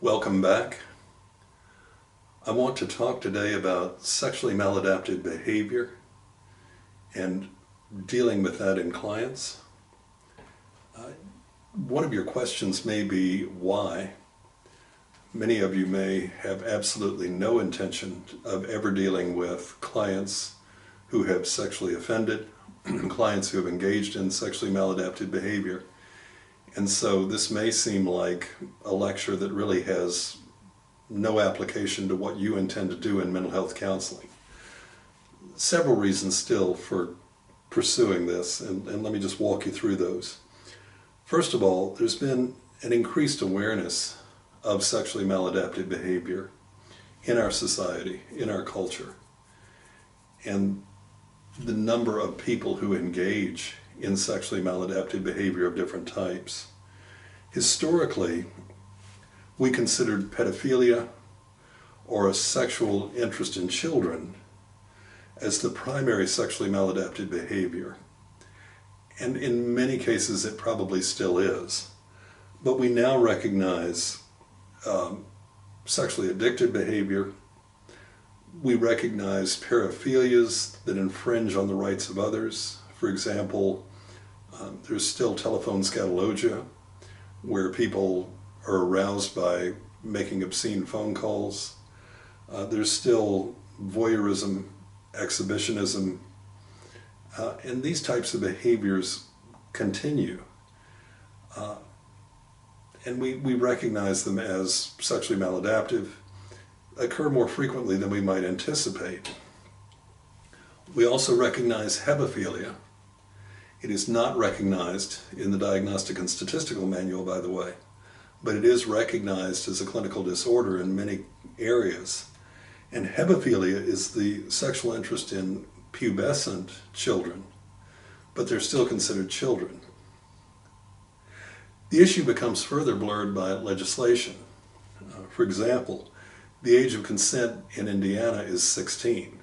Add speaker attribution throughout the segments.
Speaker 1: Welcome back. I want to talk today about sexually maladaptive behavior and dealing with that in clients. One of your questions may be why. Many of you may have absolutely no intention of ever dealing with clients who have sexually offended, clients who have engaged in sexually maladaptive behavior. And so this may seem like a lecture that really has no application to what you intend to do in mental health counseling. Several reasons still for pursuing this, and let me just walk you through those. First of all, there's been an increased awareness of sexually maladaptive behavior in our society, in our culture. And the number of people who engage in sexually maladaptive behavior of different types. Historically, we considered pedophilia or a sexual interest in children as the primary sexually maladaptive behavior. And in many cases it probably still is. But we now recognize sexually addicted behavior. We recognize paraphilias that infringe on the rights of others. For example, there's still telephone scatologia, where people are aroused by making obscene phone calls. There's still voyeurism, exhibitionism, and these types of behaviors continue. And we recognize them as sexually maladaptive, occur more frequently than we might anticipate. We also recognize hebephilia. It is not recognized in the Diagnostic and Statistical Manual, by the way, but it is recognized as a clinical disorder in many areas. And hebephilia is the sexual interest in pubescent children, but they're still considered children. The issue becomes further blurred by legislation. For example, the age of consent in Indiana is 16.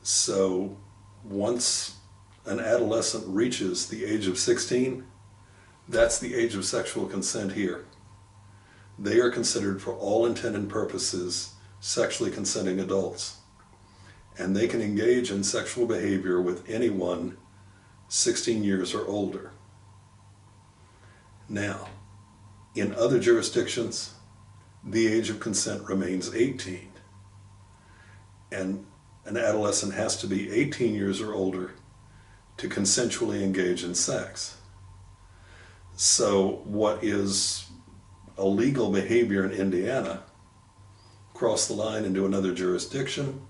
Speaker 1: So once an adolescent reaches the age of 16, that's the age of sexual consent here. They are considered, for all intent and purposes, sexually consenting adults. And they can engage in sexual behavior with anyone 16 years or older. Now, in other jurisdictions, the age of consent remains 18. And an adolescent has to be 18 years or older to consensually engage in sex. So what is illegal behavior in Indiana cross the line into another jurisdiction,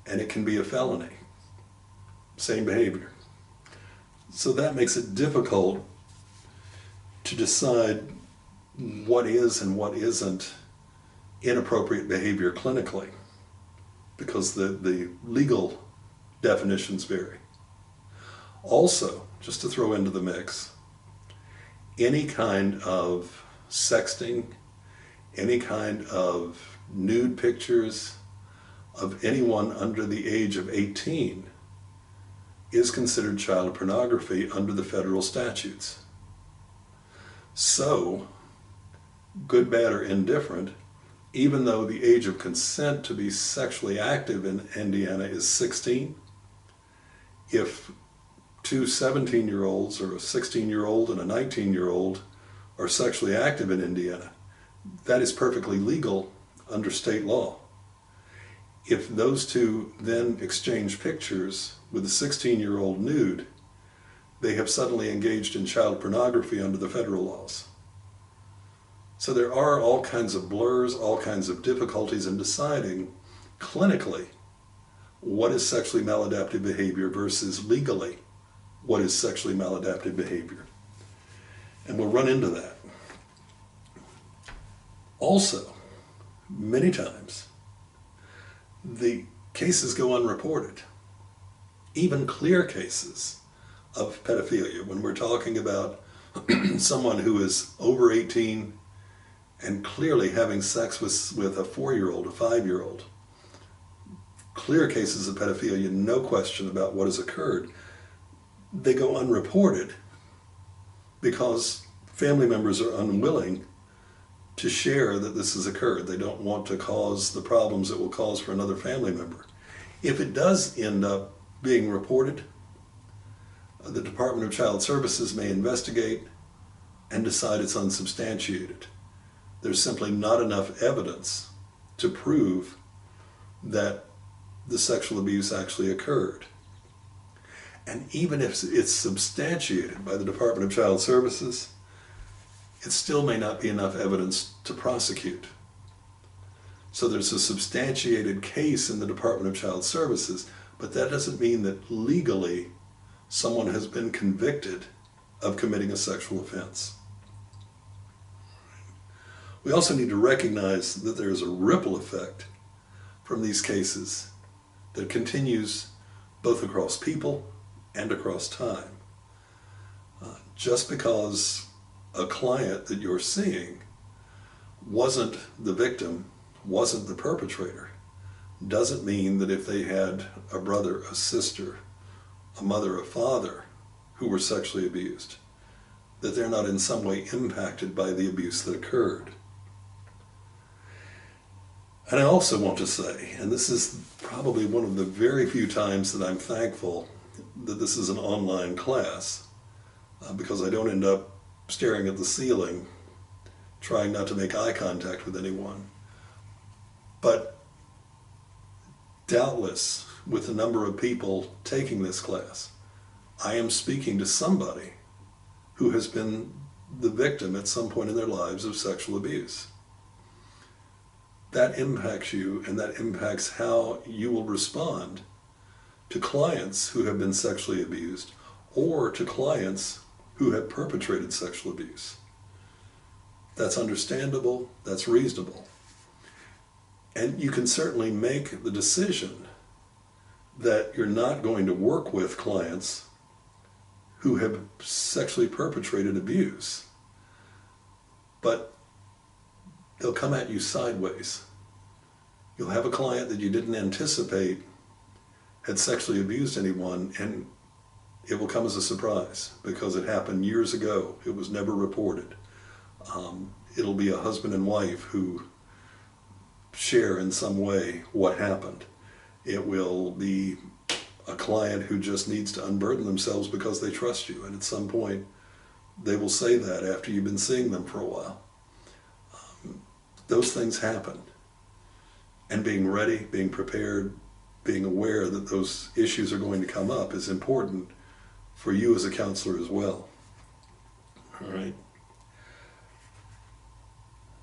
Speaker 1: and it can be a felony. Same behavior. So that makes it difficult to decide what is and what isn't inappropriate behavior clinically, because the legal definitions vary. Also, just to throw into the mix, any kind of sexting, any kind of nude pictures of anyone under the age of 18 is considered child pornography under the federal statutes. So, good, bad, or indifferent, even though the age of consent to be sexually active in Indiana is 16, if two 17-year-olds or a 16-year-old and a 19-year-old are sexually active in Indiana, that is perfectly legal under state law. If those two then exchange pictures with a 16-year-old nude, they have suddenly engaged in child pornography under the federal laws. So there are all kinds of blurs, all kinds of difficulties in deciding clinically what is sexually maladaptive behavior versus legally what is sexually maladaptive behavior. And we'll run into that. Also, many times, the cases go unreported. Even clear cases of pedophilia, when we're talking about someone who is over 18 and clearly having sex with a 4-year-old, a 5-year-old. Clear cases of pedophilia, no question about what has occurred. They go unreported because family members are unwilling to share that this has occurred. They don't want to cause the problems it will cause for another family member. If it does end up being reported, the Department of Child Services may investigate and decide it's unsubstantiated. There's simply not enough evidence to prove that the sexual abuse actually occurred. And even if it's substantiated by the Department of Child Services, it still may not be enough evidence to prosecute. So there's a substantiated case in the Department of Child Services, but that doesn't mean that legally someone has been convicted of committing a sexual offense. We also need to recognize that there is a ripple effect from these cases that continues both across people and across time. Just because a client that you're seeing wasn't the victim, wasn't the perpetrator, doesn't mean that if they had a brother, a sister, a mother, a father who were sexually abused, that they're not in some way impacted by the abuse that occurred. And I also want to say, and this is probably one of the very few times that I'm thankful that this is an online class, because I don't end up staring at the ceiling, trying not to make eye contact with anyone. But doubtless, with the number of people taking this class, I am speaking to somebody who has been the victim at some point in their lives of sexual abuse. That impacts you, and that impacts how you will respond to clients who have been sexually abused, or to clients who have perpetrated sexual abuse. That's understandable, that's reasonable. And you can certainly make the decision that you're not going to work with clients who have sexually perpetrated abuse. But they'll come at you sideways. You'll have a client that you didn't anticipate had sexually abused anyone, and it will come as a surprise because it happened years ago. It was never reported. It'll be a husband and wife who share in some way what happened. It will be a client who just needs to unburden themselves because they trust you, and at some point they will say that after you've been seeing them for a while. Those things happen. And being ready, being prepared, being aware that those issues are going to come up is important for you as a counselor as well. All right.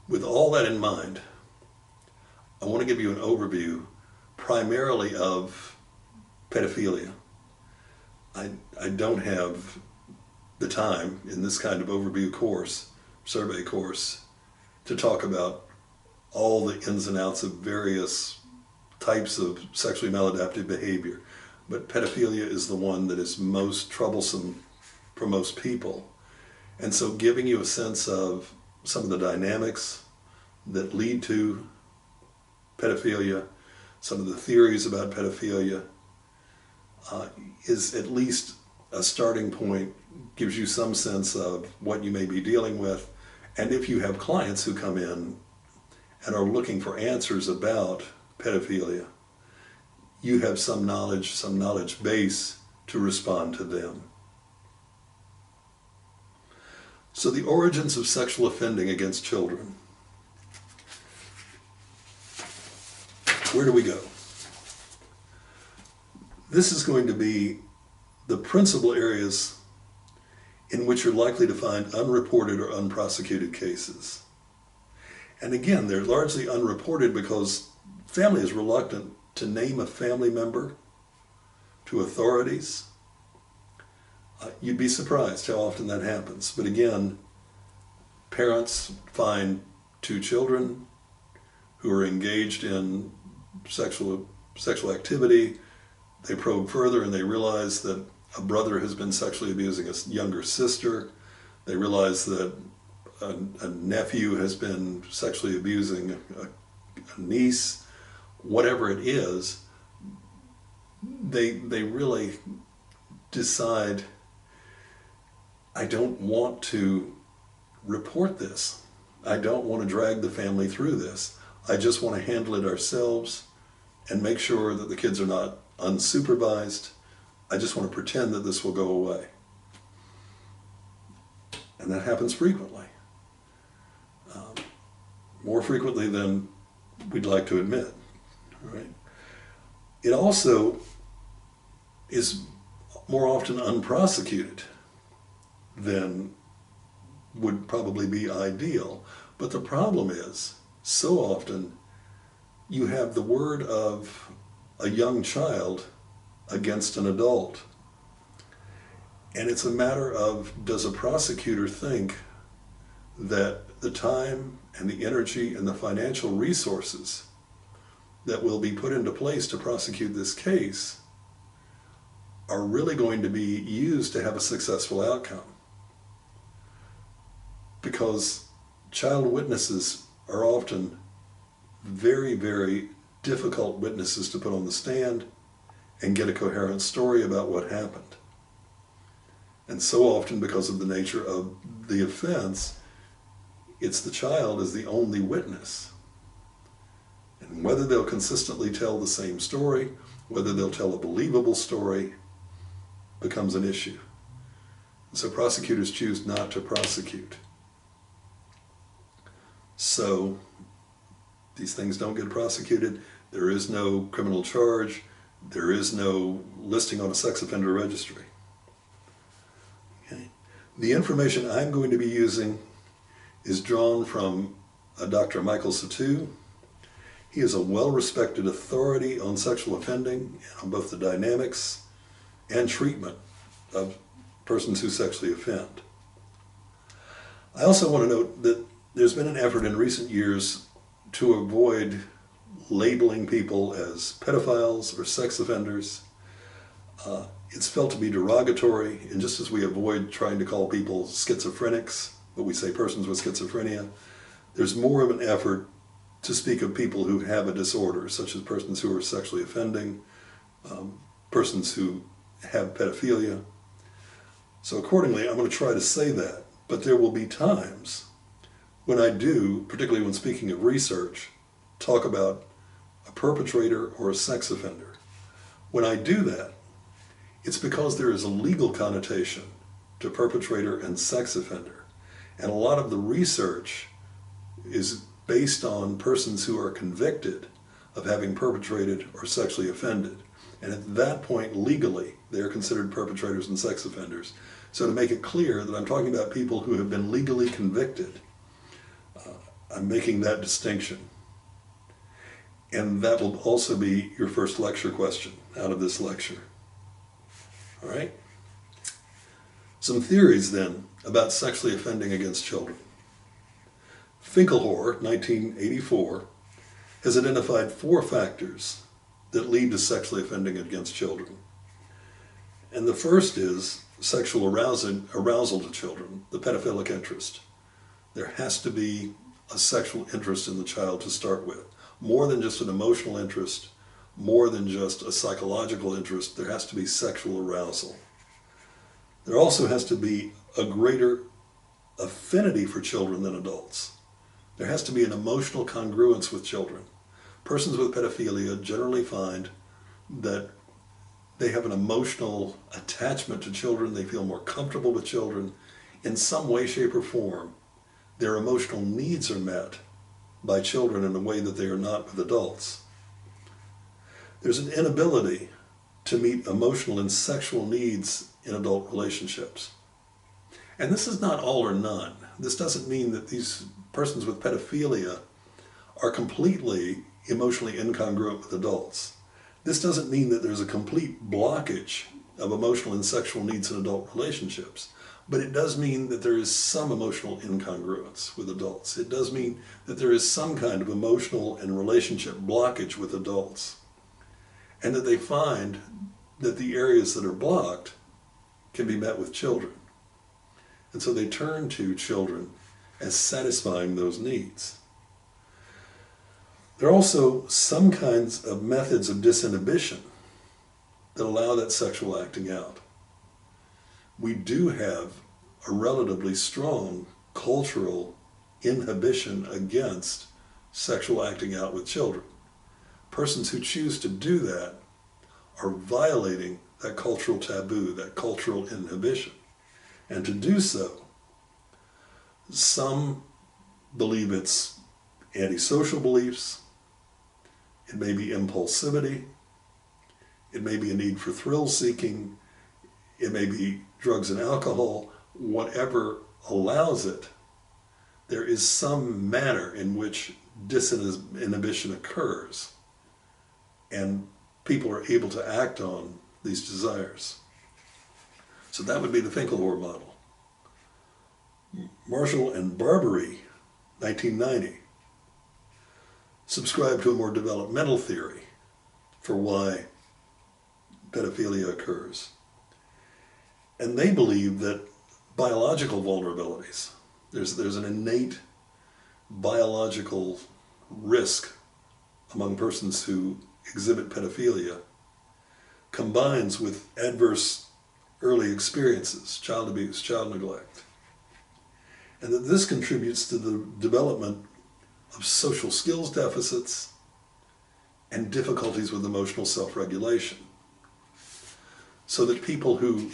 Speaker 1: With all that in mind, I want to give you an overview primarily of pedophilia. I don't have the time in this kind of overview course, survey course, to talk about all the ins and outs of various types of sexually maladaptive behavior. But pedophilia is the one that is most troublesome for most people. And so giving you a sense of some of the dynamics that lead to pedophilia, some of the theories about pedophilia, is at least a starting point, gives you some sense of what you may be dealing with. And if you have clients who come in and are looking for answers about pedophilia, you have some knowledge base to respond to them. So the origins of sexual offending against children. Where do we go? This is going to be the principal areas in which you're likely to find unreported or unprosecuted cases. And again, they're largely unreported because family is reluctant to name a family member to authorities. You'd be surprised how often that happens. But again, parents find two children who are engaged in sexual activity. They probe further and they realize that a brother has been sexually abusing a younger sister. They realize that a nephew has been sexually abusing a niece. Whatever it is, they really decide, I don't want to report this I don't want to drag the family through this. I just want to handle it ourselves and make sure that the kids are not unsupervised. I just want to pretend that this will go away. And that happens frequently. More frequently than we'd like to admit. Right? It also is more often unprosecuted than would probably be ideal. But the problem is, so often you have the word of a young child against an adult. And it's a matter of, does a prosecutor think that the time and the energy and the financial resources that will be put into place to prosecute this case are really going to be used to have a successful outcome? Because child witnesses are often very, very difficult witnesses to put on the stand and get a coherent story about what happened. And so often, because of the nature of the offense, it's the child as the only witness. And whether they'll consistently tell the same story, whether they'll tell a believable story, becomes an issue. So prosecutors choose not to prosecute. So these things don't get prosecuted. There is no criminal charge. There is no listing on a sex offender registry. Okay. The information I'm going to be using is drawn from Dr. Michael Satou. He is a well-respected authority on sexual offending, on both the dynamics and treatment of persons who sexually offend. I also want to note that there's been an effort in recent years to avoid labeling people as pedophiles or sex offenders. It's felt to be derogatory, and just as we avoid trying to call people schizophrenics, but we say persons with schizophrenia, there's more of an effort to speak of people who have a disorder, such as persons who are sexually offending, persons who have pedophilia. So accordingly, I'm going to try to say that, but there will be times when I do, particularly when speaking of research, talk about a perpetrator or a sex offender. When I do that, it's because there is a legal connotation to perpetrator and sex offender. And a lot of the research is based on persons who are convicted of having perpetrated or sexually offended. And at that point, legally, they are considered perpetrators and sex offenders. So to make it clear that I'm talking about people who have been legally convicted, I'm making that distinction. And that will also be your first lecture question out of this lecture. All right? Some theories then about sexually offending against children. Finkelhor, 1984, has identified 4 factors that lead to sexually offending against children. And the first is sexual arousal to children, the pedophilic interest. There has to be a sexual interest in the child to start with. More than just an emotional interest, more than just a psychological interest, there has to be sexual arousal. There also has to be a greater affinity for children than adults. There has to be an emotional congruence with children. Persons with pedophilia generally find that they have an emotional attachment to children. They feel more comfortable with children. In some way, shape, or form, their emotional needs are met by children in a way that they are not with adults. There's an inability to meet emotional and sexual needs in adult relationships. And this is not all or none. This doesn't mean that these persons with pedophilia are completely emotionally incongruent with adults. This doesn't mean that there's a complete blockage of emotional and sexual needs in adult relationships, but it does mean that there is some emotional incongruence with adults. It does mean that there is some kind of emotional and relationship blockage with adults, and that they find that the areas that are blocked can be met with children. And so they turn to children as satisfying those needs. There are also some kinds of methods of disinhibition that allow that sexual acting out. We do have a relatively strong cultural inhibition against sexual acting out with children. Persons who choose to do that are violating that cultural taboo, that cultural inhibition. And to do so, some believe it's antisocial beliefs, it may be impulsivity, it may be a need for thrill seeking, it may be drugs and alcohol, whatever allows it, there is some manner in which disinhibition occurs and people are able to act on these desires. So that would be the Finkelhor model. Marshall and Barbary, 1990, subscribed to a more developmental theory for why pedophilia occurs. And they believe that biological vulnerabilities, there's an innate biological risk among persons who exhibit pedophilia, combines with adverse early experiences, child abuse, child neglect, and that this contributes to the development of social skills deficits and difficulties with emotional self-regulation. So that people who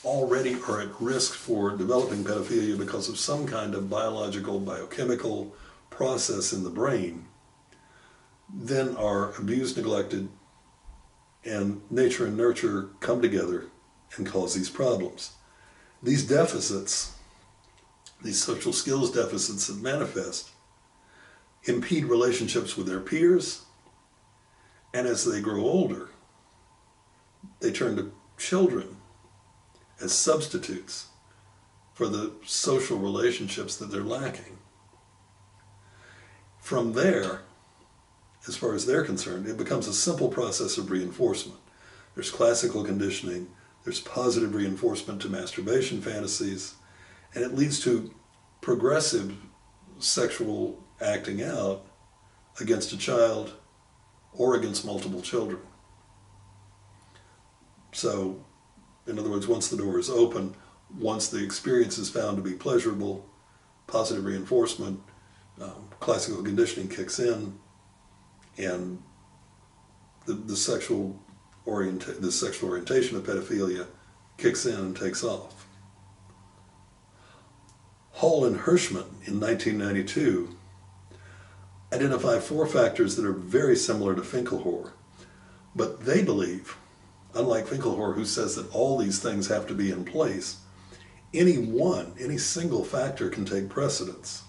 Speaker 1: already are at risk for developing pedophilia because of some kind of biological, biochemical process in the brain, then are abused, neglected, and nature and nurture come together and cause these problems. These deficits, these social skills deficits that manifest, impede relationships with their peers, and as they grow older, they turn to children as substitutes for the social relationships that they're lacking. From there, as far as they're concerned, it becomes a simple process of reinforcement. There's classical conditioning, there's positive reinforcement to masturbation fantasies, and it leads to progressive sexual acting out against a child or against multiple children. So, in other words, once the door is open, once the experience is found to be pleasurable, positive reinforcement, classical conditioning kicks in, and the sexual orientation of pedophilia kicks in and takes off. Hall and Hirschman in 1992 identify 4 factors that are very similar to Finkelhor, but they believe, unlike Finkelhor, who says that all these things have to be in place, any single factor can take precedence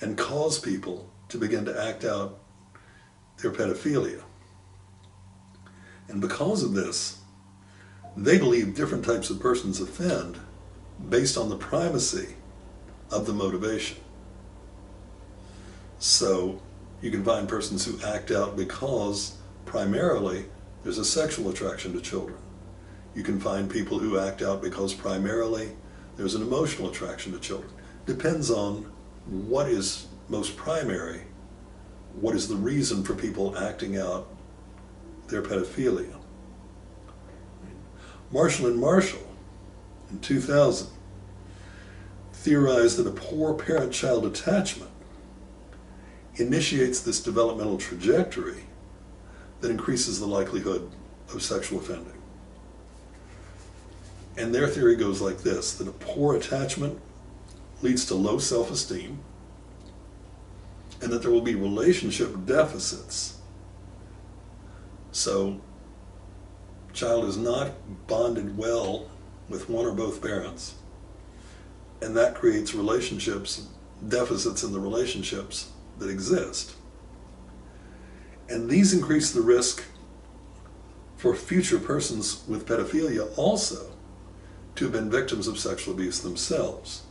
Speaker 1: and cause people to begin to act out their pedophilia. And because of this, they believe different types of persons offend based on the primacy of the motivation. So you can find persons who act out because primarily there's a sexual attraction to children. You can find people who act out because primarily there's an emotional attraction to children. Depends on what is most primary, what is the reason for people acting out their pedophilia. Marshall and Marshall in 2000 theorized that a poor parent-child attachment initiates this developmental trajectory that increases the likelihood of sexual offending. And their theory goes like this, that a poor attachment leads to low self-esteem, and that there will be relationship deficits. So, child is not bonded well with one or both parents, and that creates relationships, deficits in the relationships that exist. And these increase the risk for future persons with pedophilia also to have been victims of sexual abuse themselves,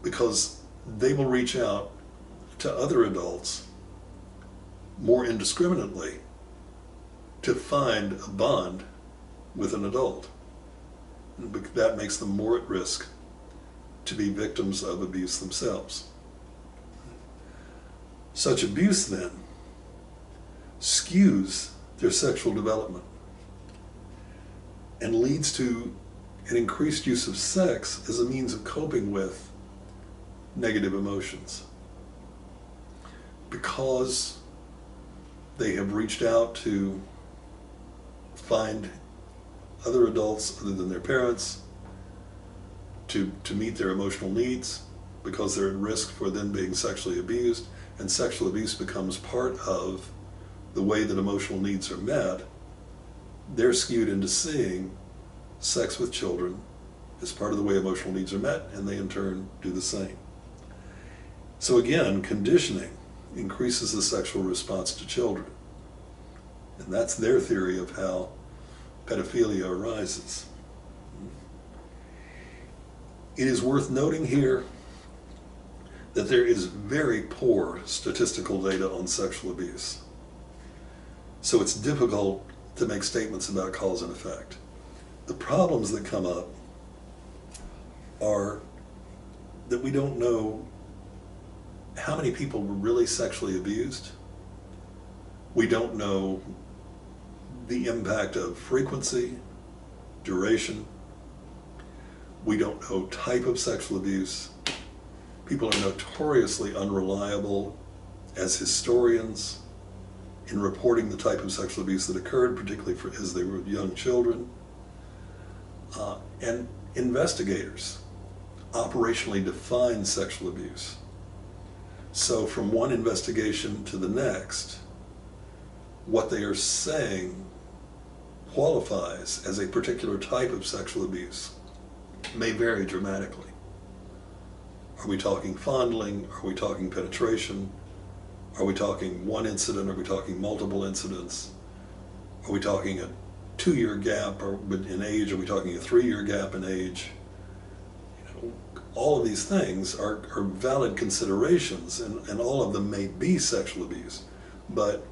Speaker 1: because they will reach out to other adults more indiscriminately to find a bond with an adult. And that makes them more at risk to be victims of abuse themselves. Such abuse then skews their sexual development and leads to an increased use of sex as a means of coping with negative emotions. Because they have reached out to find other adults other than their parents to meet their emotional needs, because they're at risk for then being sexually abused, and sexual abuse becomes part of the way that emotional needs are met, they're skewed into seeing sex with children as part of the way emotional needs are met, and they in turn do the same. So again, conditioning increases the sexual response to children. And that's their theory of how pedophilia arises. It is worth noting here that there is very poor statistical data on sexual abuse. So it's difficult to make statements about cause and effect. The problems that come up are that we don't know how many people were really sexually abused. We don't know the impact of frequency, duration. We don't know type of sexual abuse. People are notoriously unreliable as historians in reporting the type of sexual abuse that occurred, particularly as they were young children. And investigators operationally define sexual abuse. So from one investigation to the next, what they are saying qualifies as a particular type of sexual abuse may vary dramatically. Are we talking fondling? Are we talking penetration? Are we talking one incident? Are we talking multiple incidents? Are we talking a 2-year gap in age? Are we talking a 3-year gap in age? All of these things are valid considerations, and all of them may be sexual abuse, but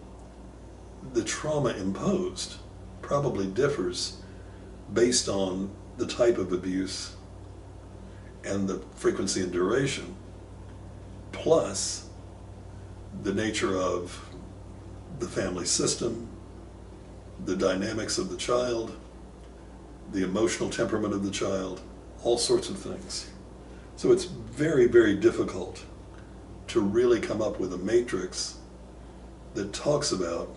Speaker 1: the trauma imposed probably differs based on the type of abuse and the frequency and duration, plus the nature of the family system, the dynamics of the child, the emotional temperament of the child, all sorts of things. So it's very, very difficult to really come up with a matrix that talks about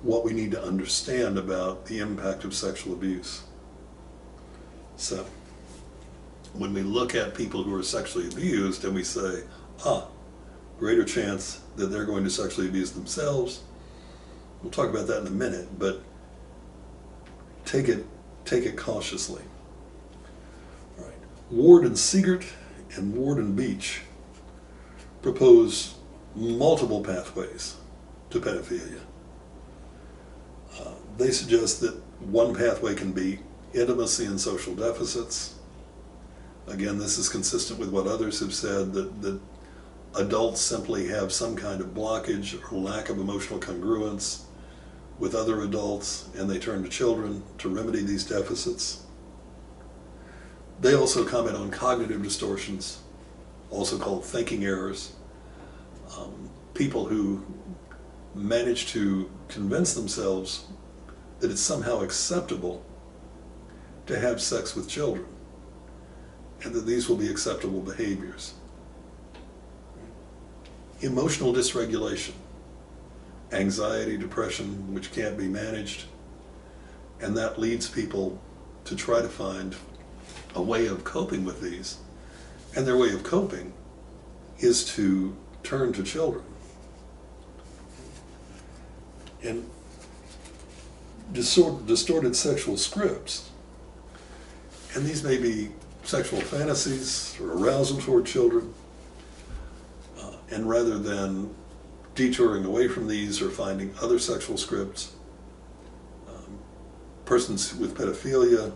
Speaker 1: what we need to understand about the impact of sexual abuse. So when we look at people who are sexually abused and we say, greater chance that they're going to sexually abuse themselves, we'll talk about that in a minute, but take it cautiously. All right. Ward and Siegert and Ward and Beach propose multiple pathways to pedophilia. They suggest that one pathway can be intimacy and social deficits. Again, this is consistent with what others have said, that adults simply have some kind of blockage or lack of emotional congruence with other adults, and they turn to children to remedy these deficits. They also comment on cognitive distortions, also called thinking errors. People who manage to convince themselves that it's somehow acceptable to have sex with children, and that these will be acceptable behaviors. Emotional dysregulation, anxiety, depression, which can't be managed, and that leads people to try to find a way of coping with these, and their way of coping is to turn to children. And distorted sexual scripts, and these may be sexual fantasies or arousal toward children, and rather than detouring away from these or finding other sexual scripts, persons with pedophilia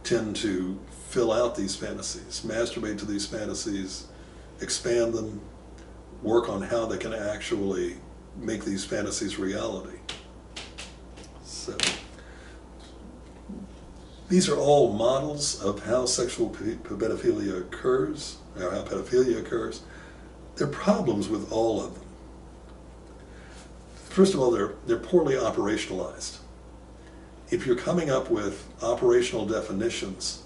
Speaker 1: tend to fill out these fantasies, masturbate to these fantasies, expand them, work on how they can actually make these fantasies reality. So these are all models of how sexual pedophilia occurs, or how pedophilia occurs. There are problems with all of them. First of all, they're poorly operationalized. If you're coming up with operational definitions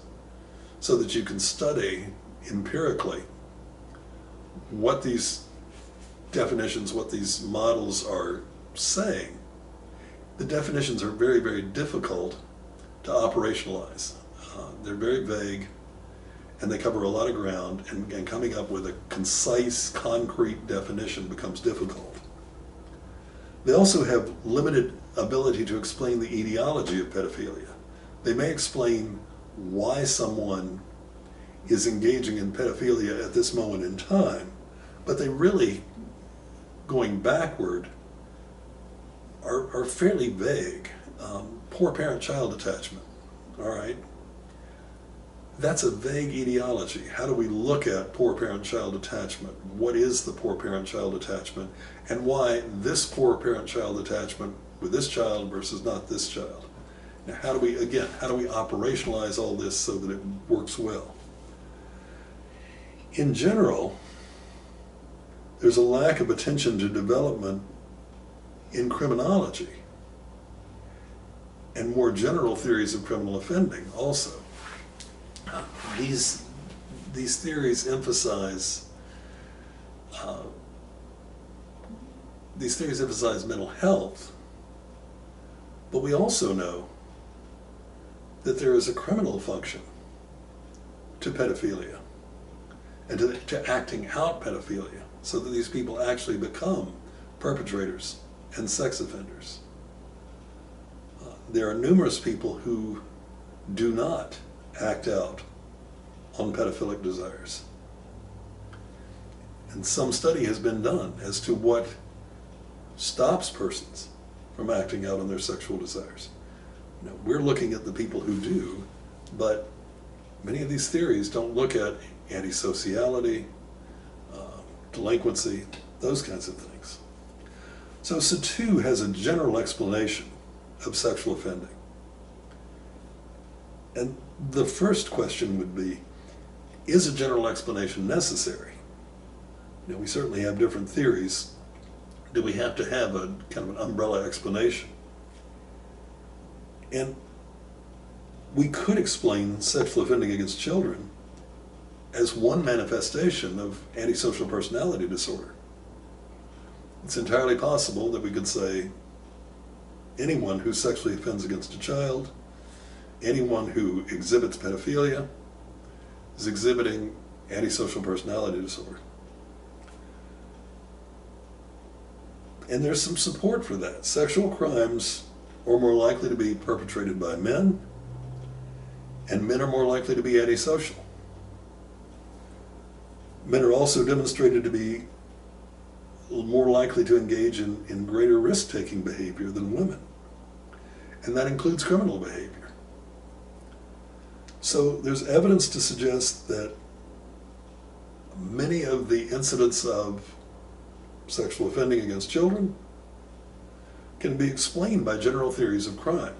Speaker 1: so that you can study empirically what these definitions, what these models are saying, the definitions are very, very difficult to operationalize. They're very vague, and they cover a lot of ground, and coming up with a concise, concrete definition becomes difficult. They also have limited ability to explain the etiology of pedophilia. They may explain why someone is engaging in pedophilia at this moment in time, but they really, going backward, are fairly vague. Poor parent-child attachment, all right? That's a vague etiology. How do we look at poor parent-child attachment? What is the poor parent-child attachment? And why this poor parent-child attachment with this child versus not this child? Now, how do we operationalize all this so that it works well? In general, there's a lack of attention to development in criminology and more general theories of criminal offending also. These theories emphasize mental health, but we also know that there is a criminal function to pedophilia and to acting out pedophilia, so that these people actually become perpetrators and sex offenders. There are numerous people who do not act out on pedophilic desires. And some study has been done as to what stops persons from acting out on their sexual desires. You know, we're looking at the people who do, but many of these theories don't look at antisociality, delinquency, those kinds of things. So SATU has a general explanation of sexual offending. And the first question would be, is a general explanation necessary? You know, we certainly have different theories. Do we have to have a kind of an umbrella explanation? And we could explain sexual offending against children as one manifestation of antisocial personality disorder. It's entirely possible that we could say anyone who sexually offends against a child, anyone who exhibits pedophilia, is exhibiting antisocial personality disorder. And there's some support for that. Sexual crimes are more likely to be perpetrated by men, and men are more likely to be antisocial. Men are also demonstrated to be more likely to engage in greater risk-taking behavior than women. And that includes criminal behavior. So there's evidence to suggest that many of the incidents of sexual offending against children can be explained by general theories of crime.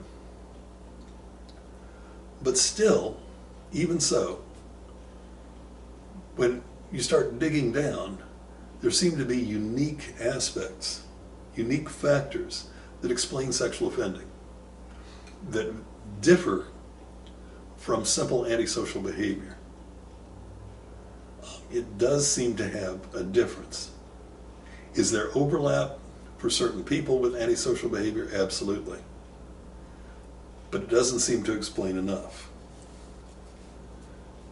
Speaker 1: But still, even so, when you start digging down, there seem to be unique aspects, unique factors that explain sexual offending, that differ from simple antisocial behavior. It does seem to have a difference. Is there overlap for certain people with antisocial behavior? Absolutely. But it doesn't seem to explain enough.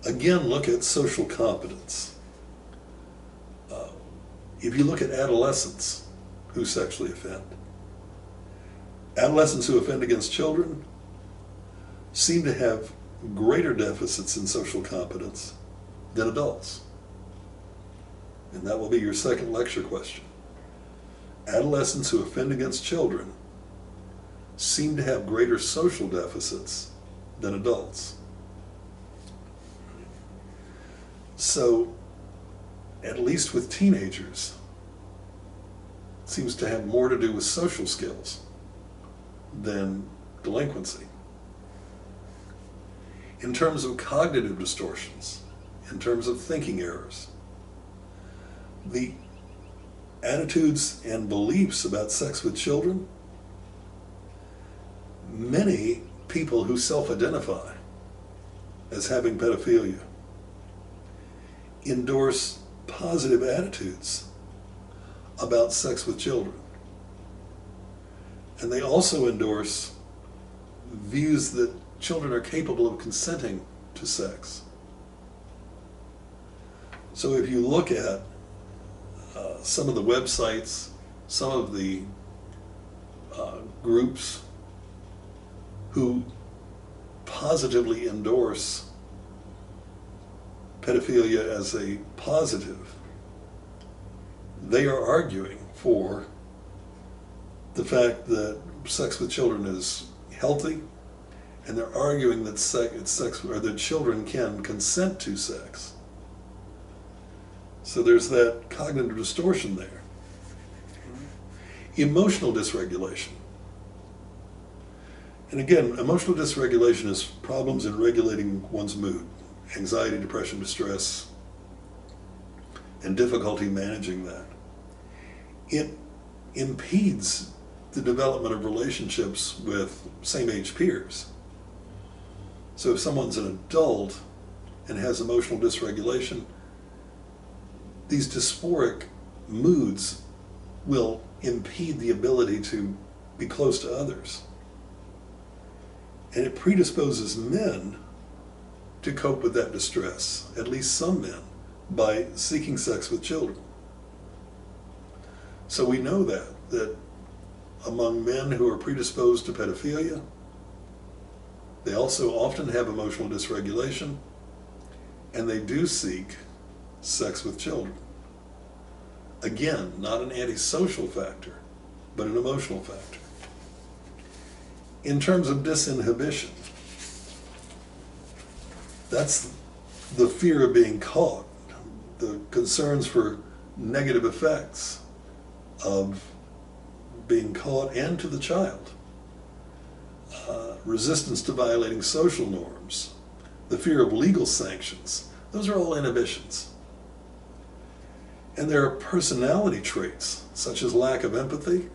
Speaker 1: Again, look at social competence. If you look at adolescents who sexually offend, adolescents who offend against children seem to have greater deficits in social competence than adults. And that will be your second lecture question. Adolescents who offend against children seem to have greater social deficits than adults. So, at least with teenagers, it seems to have more to do with social skills than delinquency. In terms of cognitive distortions, in terms of thinking errors, the attitudes and beliefs about sex with children, many people who self-identify as having pedophilia endorse positive attitudes about sex with children. And they also endorse views that children are capable of consenting to sex. So if you look at some of the websites, some of the groups who positively endorse pedophilia as a positive, they are arguing for the fact that sex with children is healthy, and they're arguing that that children can consent to sex. So there's that cognitive distortion there. Emotional dysregulation. And again, emotional dysregulation is problems in regulating one's mood, anxiety, depression, distress, and difficulty managing that. It impedes the development of relationships with same-age peers. So if someone's an adult and has emotional dysregulation, these dysphoric moods will impede the ability to be close to others. And it predisposes men to cope with that distress, at least some men, by seeking sex with children. So we know that among men who are predisposed to pedophilia, they also often have emotional dysregulation, and they do seek sex with children. Again, not an antisocial factor, but an emotional factor. In terms of disinhibition, that's the fear of being caught, the concerns for negative effects of being caught and to the child, resistance to violating social norms, the fear of legal sanctions. Those are all inhibitions. And there are personality traits, such as lack of empathy,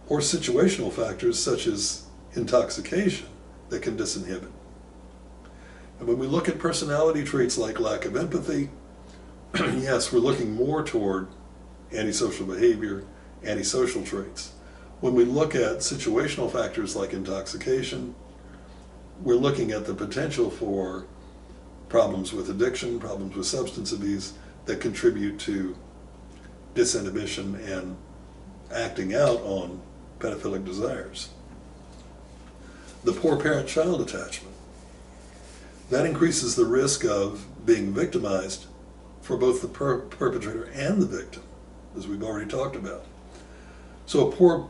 Speaker 1: or situational factors, such as intoxication, that can disinhibit. And when we look at personality traits like lack of empathy, yes, we're looking more toward antisocial behavior, antisocial traits. When we look at situational factors like intoxication, we're looking at the potential for problems with addiction, problems with substance abuse that contribute to disinhibition and acting out on pedophilic desires. The poor parent-child attachment. That increases the risk of being victimized for both the perpetrator and the victim, as we've already talked about. So a poor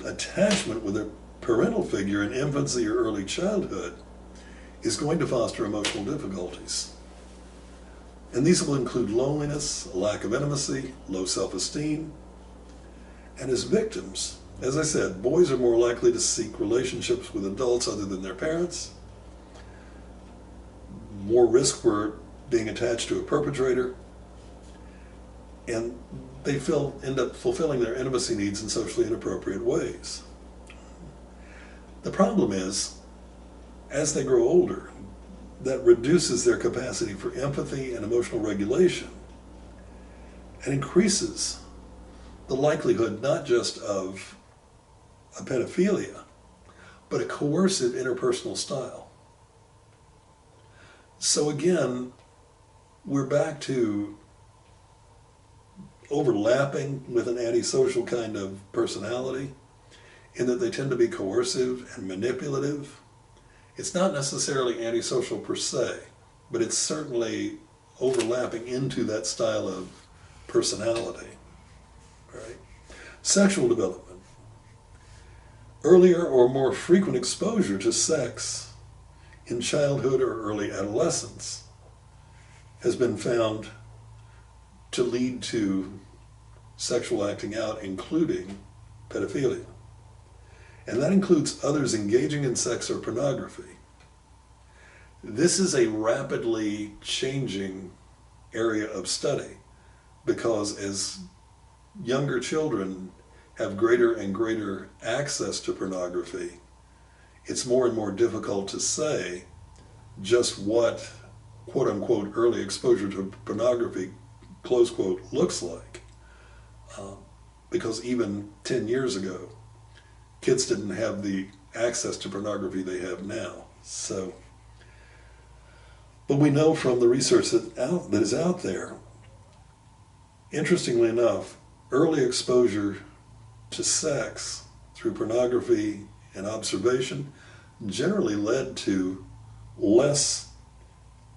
Speaker 1: attachment with a parental figure in infancy or early childhood is going to foster emotional difficulties. And these will include loneliness, a lack of intimacy, low self-esteem. And as victims, as I said, boys are more likely to seek relationships with adults other than their parents, more risk for being attached to a perpetrator, and they end up fulfilling their intimacy needs in socially inappropriate ways. The problem is, as they grow older, that reduces their capacity for empathy and emotional regulation and increases the likelihood not just of a pedophilia, but a coercive interpersonal style. So again, we're back to overlapping with an antisocial kind of personality in that they tend to be coercive and manipulative. It's not necessarily antisocial per se, but it's certainly overlapping into that style of personality. Right? Sexual development. Earlier or more frequent exposure to sex in childhood or early adolescence has been found to lead to sexual acting out, including pedophilia. And that includes others engaging in sex or pornography. This is a rapidly changing area of study because as younger children have greater and greater access to pornography, it's more and more difficult to say just what quote-unquote early exposure to pornography close quote, looks like. Because even 10 years ago, kids didn't have the access to pornography they have now. So, but we know from the research that is out there, interestingly enough, early exposure to sex through pornography and observation generally led to less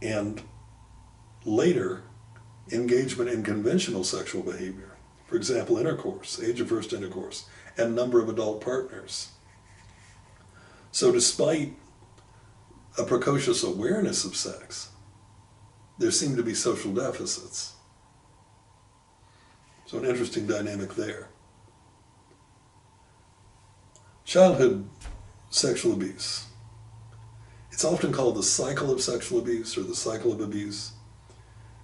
Speaker 1: and later engagement in conventional sexual behavior. For example, intercourse, age of first intercourse, and number of adult partners. So despite a precocious awareness of sex, there seem to be social deficits. So an interesting dynamic there. Childhood sexual abuse. It's often called the cycle of sexual abuse or the cycle of abuse.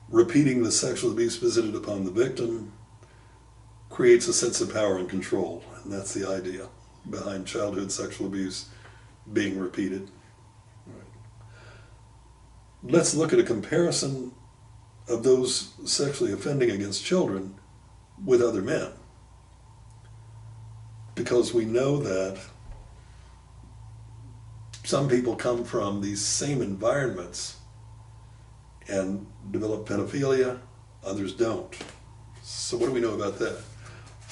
Speaker 1: Repeating the sexual abuse visited upon the victim creates a sense of power and control, and that's the idea behind childhood sexual abuse being repeated. Let's look at a comparison of those sexually offending against children with other men, because we know that some people come from these same environments and develop pedophilia, others don't. So what do we know about that?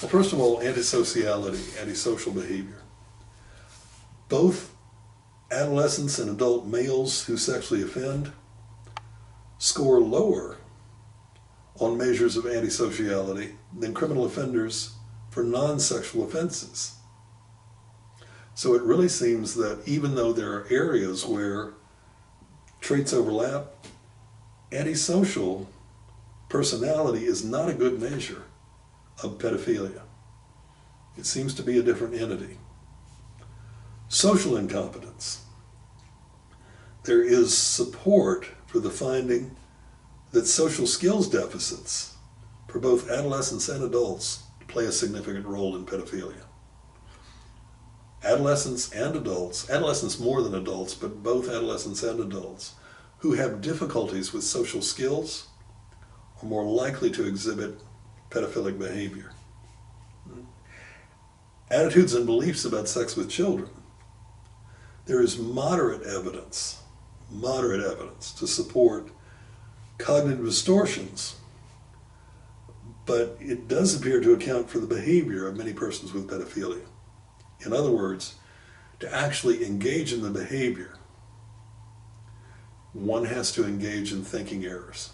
Speaker 1: Well, first of all, antisociality, antisocial behavior. Both adolescents and adult males who sexually offend score lower on measures of antisociality than criminal offenders for non-sexual offenses. So it really seems that even though there are areas where traits overlap, antisocial personality is not a good measure of pedophilia. It seems to be a different entity. Social incompetence. There is support for the finding that social skills deficits for both adolescents and adults play a significant role in pedophilia. Adolescents and adults, adolescents more than adults, but both adolescents and adults who have difficulties with social skills are more likely to exhibit pedophilic behavior. Attitudes and beliefs about sex with children. There is moderate evidence to support cognitive distortions, but it does appear to account for the behavior of many persons with pedophilia. In other words, to actually engage in the behavior, one has to engage in thinking errors.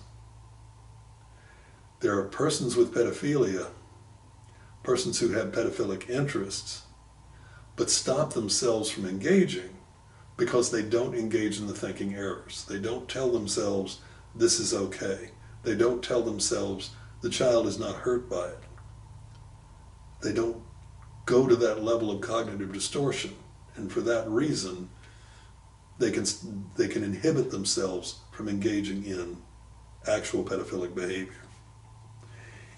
Speaker 1: There are persons with pedophilia, persons who have pedophilic interests, but stop themselves from engaging because they don't engage in the thinking errors. They don't tell themselves this is okay. They don't tell themselves the child is not hurt by it. They don't go to that level of cognitive distortion, and for that reason they can inhibit themselves from engaging in actual pedophilic behavior.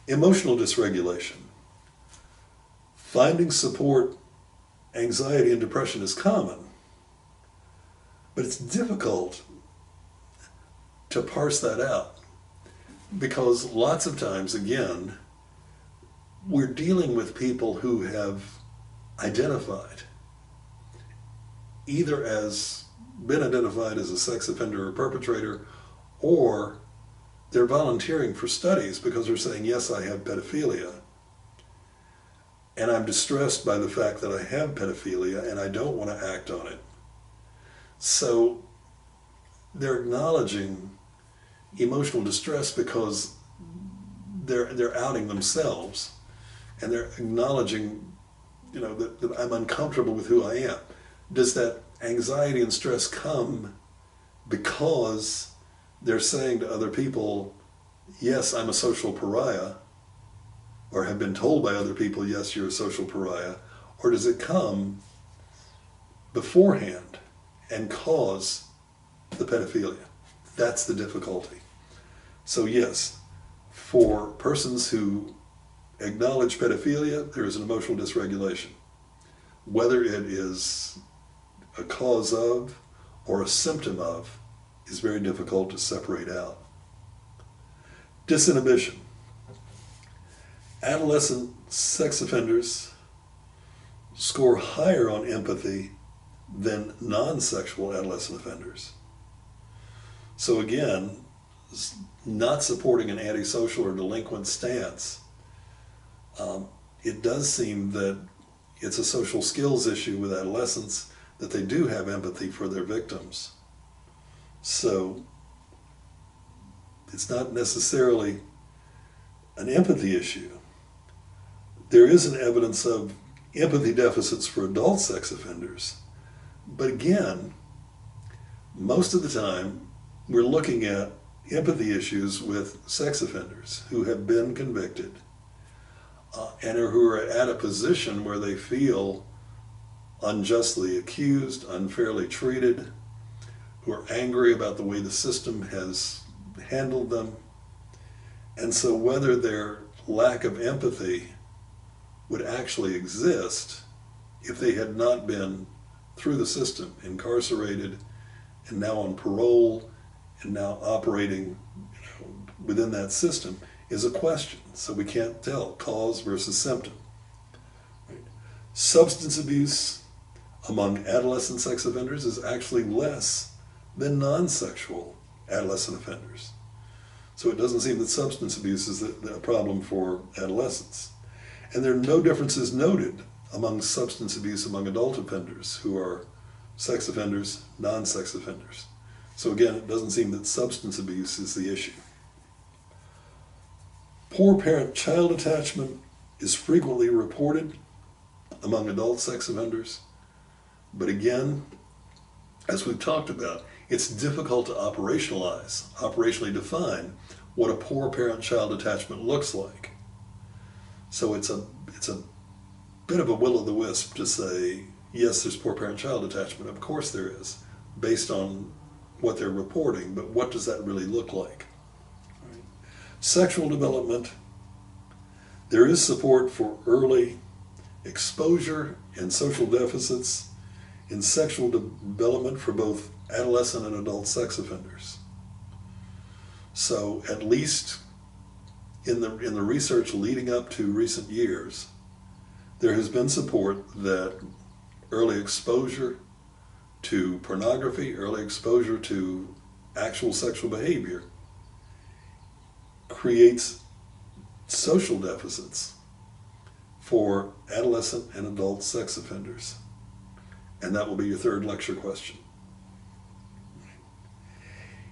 Speaker 1: Emotional dysregulation. Finding support, anxiety and depression is common, but it's difficult to parse that out because lots of times, again, we're dealing with people who have identified, either been identified as a sex offender or perpetrator, or they're volunteering for studies because they're saying, yes, I have pedophilia, and I'm distressed by the fact that I have pedophilia and I don't want to act on it. So they're acknowledging emotional distress because they're outing themselves, and they're acknowledging, that I'm uncomfortable with who I am. Does that anxiety and stress come because they're saying to other people, yes, I'm a social pariah, or have been told by other people, yes, you're a social pariah, or does it come beforehand and cause the pedophilia? That's the difficulty. So yes, for persons who acknowledge pedophilia, there is an emotional dysregulation. Whether it is a cause of or a symptom of is very difficult to separate out. Disinhibition. Adolescent sex offenders score higher on empathy than non-sexual adolescent offenders. So again, not supporting an antisocial or delinquent stance, it does seem that it's a social skills issue with adolescents, that they do have empathy for their victims. So it's not necessarily an empathy issue. There is an evidence of empathy deficits for adult sex offenders. But again, most of the time, we're looking at empathy issues with sex offenders who have been convicted and who are at a position where they feel unjustly accused, unfairly treated, who are angry about the way the system has handled them. And so whether their lack of empathy would actually exist if they had not been through the system, incarcerated, and now on parole, and now operating within that system, is a question. So we can't tell cause versus symptom. Right? Substance abuse among adolescent sex offenders is actually less than non-sexual adolescent offenders. So it doesn't seem that substance abuse is a problem for adolescents. And there are no differences noted among substance abuse among adult offenders who are sex offenders, non-sex offenders. So again, it doesn't seem that substance abuse is the issue. Poor parent-child attachment is frequently reported among adult sex offenders. But again, as we've talked about, it's difficult to operationally define what a poor parent-child attachment looks like. So it's a bit of a will-o'-the-wisp to say, yes, there's poor parent-child attachment. Of course there is, based on what they're reporting, but what does that really look like? Right. Sexual development, there is support for early exposure and social deficits in sexual development for both adolescent and adult sex offenders. So at least in the research leading up to recent years, there has been support that early exposure to pornography, early exposure to actual sexual behavior creates social deficits for adolescent and adult sex offenders. And that will be your third lecture question.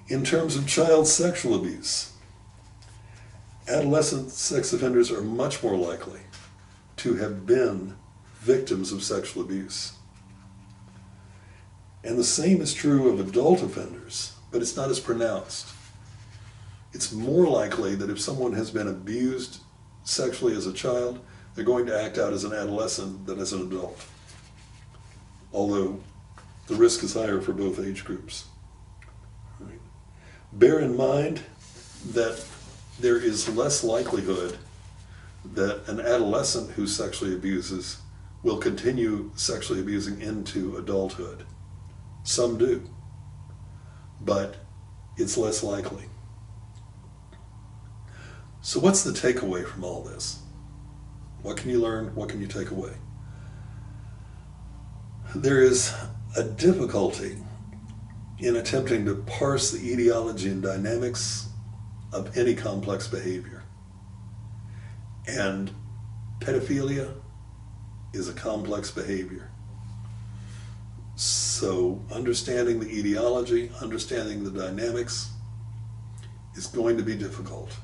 Speaker 1: In terms of child sexual abuse, adolescent sex offenders are much more likely to have been victims of sexual abuse. And the same is true of adult offenders, but it's not as pronounced. It's more likely that if someone has been abused sexually as a child, they're going to act out as an adolescent than as an adult. Although the risk is higher for both age groups. Right. Bear in mind that there is less likelihood that an adolescent who sexually abuses will continue sexually abusing into adulthood. Some do, but it's less likely. So what's the takeaway from all this? What can you learn? What can you take away? There is a difficulty in attempting to parse the etiology and dynamics of any complex behavior. And pedophilia is a complex behavior. So understanding the etiology, understanding the dynamics is going to be difficult.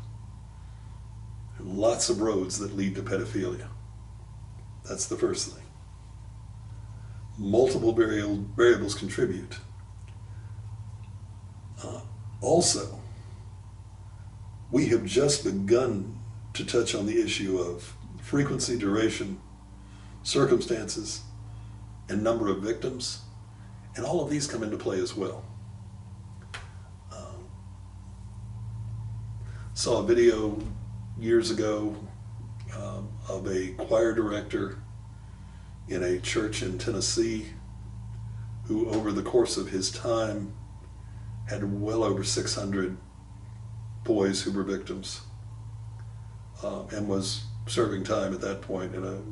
Speaker 1: There are lots of roads that lead to pedophilia. That's the first thing. Multiple variables contribute. Also, we have just begun to touch on the issue of frequency, duration, circumstances, and number of victims, and all of these come into play as well. Saw a video years ago of a choir director in a church in Tennessee who over the course of his time had well over 600 boys who were victims and was serving time at that point in a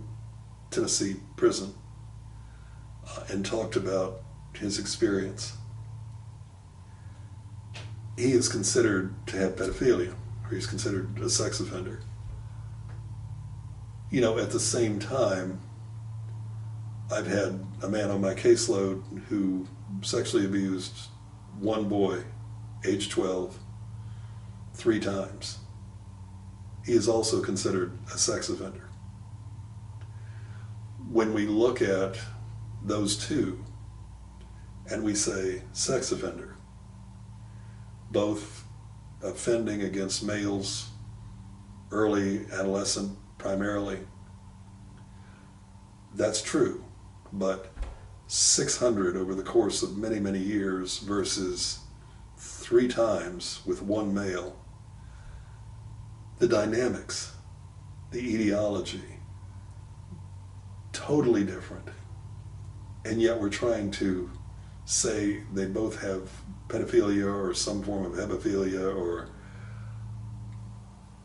Speaker 1: Tennessee prison, and talked about his experience. He is considered to have pedophilia, or he's considered a sex offender. You know, at the same time, I've had a man on my caseload who sexually abused one boy, age 12, 3 times. He is also considered a sex offender. When we look at those two and we say sex offender, both offending against males, early adolescent primarily, that's true. But 600 over the course of many, many years versus 3 times with one male, the dynamics, the etiology, totally different. And yet we're trying to say they both have pedophilia or some form of hebephilia, or,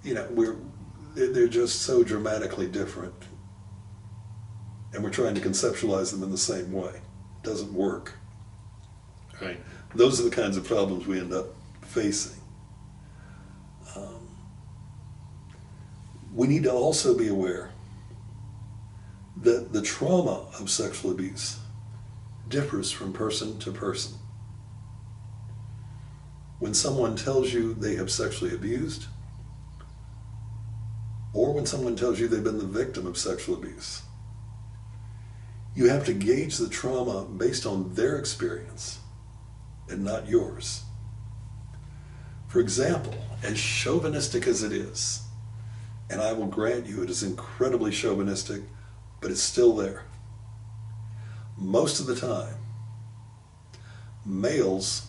Speaker 1: you know, they're just so dramatically different. And we're trying to conceptualize them in the same way. It doesn't work. Right? Those are the kinds of problems we end up facing. We need to also be aware that the trauma of sexual abuse differs from person to person. When someone tells you they have sexually abused, or when someone tells you they've been the victim of sexual abuse, you have to gauge the trauma based on their experience and not yours. For example, as chauvinistic as it is, and I will grant you it is incredibly chauvinistic, but it's still there. Most of the time, males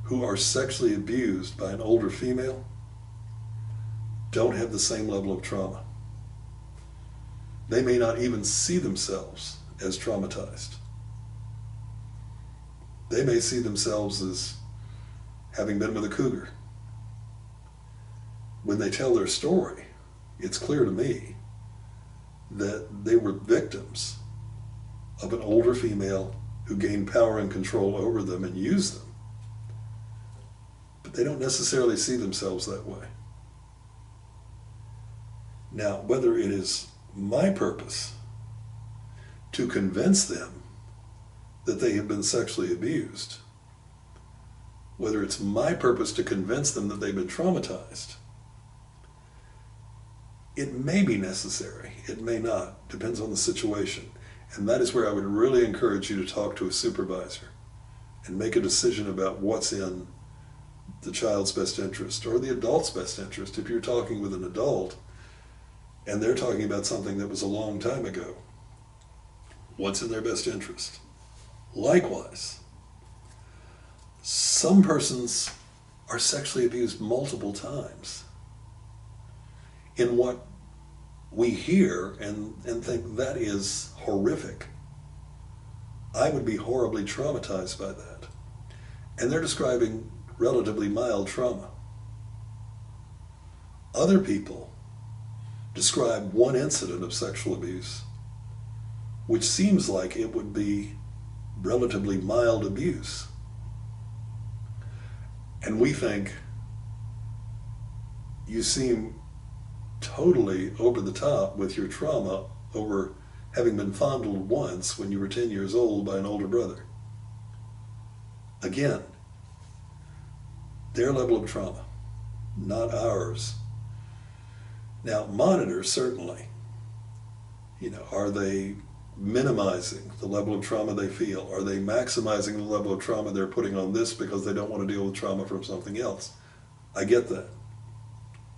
Speaker 1: who are sexually abused by an older female don't have the same level of trauma. They may not even see themselves as traumatized. They may see themselves as having been with a cougar. When they tell their story, it's clear to me that they were victims of an older female who gained power and control over them and used them. But they don't necessarily see themselves that way. Now, whether it is my purpose to convince them that they have been sexually abused, whether it's my purpose to convince them that they've been traumatized, it may be necessary, it may not, depends on the situation. And that is where I would really encourage you to talk to a supervisor and make a decision about what's in the child's best interest or the adult's best interest. If you're talking with an adult and they're talking about something that was a long time ago, what's in their best interest? Likewise, some persons are sexually abused multiple times. In what we hear and think that is horrific, I would be horribly traumatized by that. And they're describing relatively mild trauma. Other people describe one incident of sexual abuse, which seems like it would be relatively mild abuse. And we think, you seem totally over the top with your trauma over having been fondled once when you were 10 years old by an older brother. Again, their level of trauma, not ours. Now, monitor, certainly. You know, are they minimizing the level of trauma they feel? Are they maximizing the level of trauma they're putting on this because they don't want to deal with trauma from something else? I get that.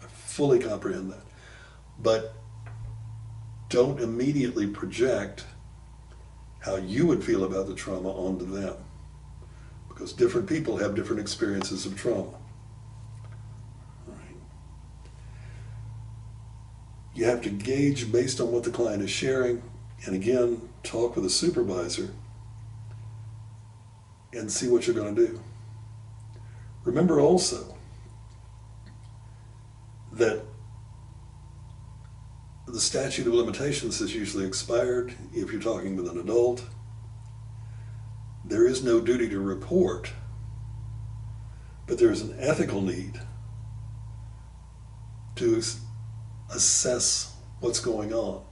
Speaker 1: I fully comprehend that. But don't immediately project how you would feel about the trauma onto them, because different people have different experiences of trauma. Right. You have to gauge based on what the client is sharing, and again, talk with a supervisor and see what you're going to do. Remember also that The statute of limitations is usually expired if you're talking with an adult. There is no duty to report, but there's an ethical need to assess what's going on.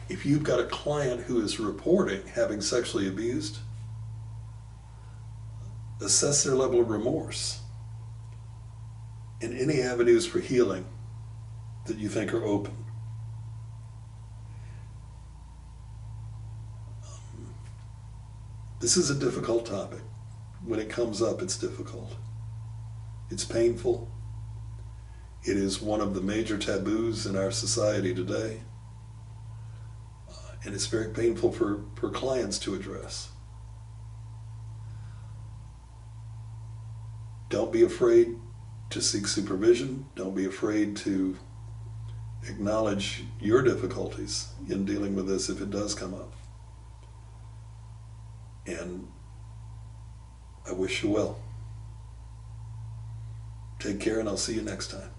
Speaker 1: If you've got a client who is reporting having sexually abused, assess their level of remorse and any avenues for healing that you think are open. This is a difficult topic. When it comes up, it's difficult. It's painful. It is one of the major taboos in our society today. And it's very painful for clients to address. Don't be afraid to seek supervision. Don't be afraid to acknowledge your difficulties in dealing with this if it does come up. And I wish you well. Take care, and I'll see you next time.